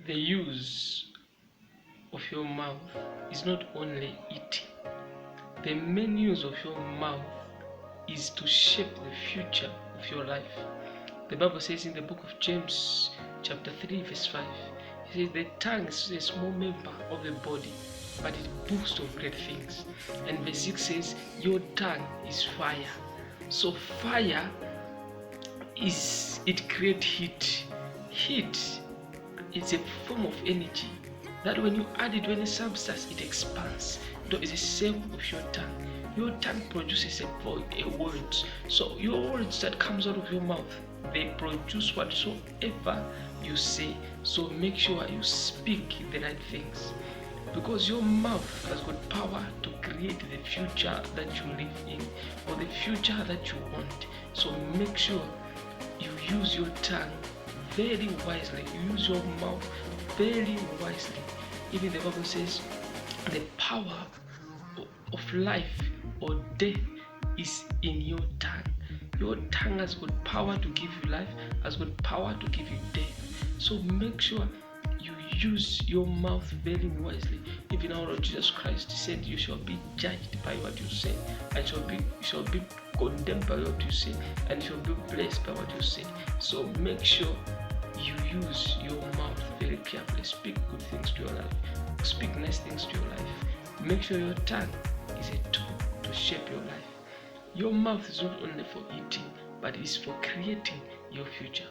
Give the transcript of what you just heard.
The use of your mouth is not only eating. The main use of your mouth is to shape the future of your life. The Bible says in the book of James, chapter 3, verse 5, it says, the tongue is a small member of the body, but it boasts of great things. And verse 6 says, your tongue is fire. So fire it creates heat. Heat is a form of energy that when you add it to any substance, it expands. It's the same with your tongue. Your tongue produces a word. So your words that comes out of your mouth, they produce whatsoever you say. So make sure you speak the right things, because your mouth has got power to create the future that you live in or the future that you want. So make sure you use your tongue very wisely. You use your mouth very wisely. Even the Bible says the power of life or death is in your tongue. Your tongue has got power to give you life, has got power to give you death. So make sure you use your mouth very wisely. Even our Lord Jesus Christ said, you shall be judged by what you say, and you shall be condemned by what you say, and you shall be blessed by what you say. So make sure you use your mouth very carefully. Speak good things to your life. Speak nice things to your life. Make sure your tongue is a tool to shape your life. Your mouth is not only for eating, but it is for creating your future.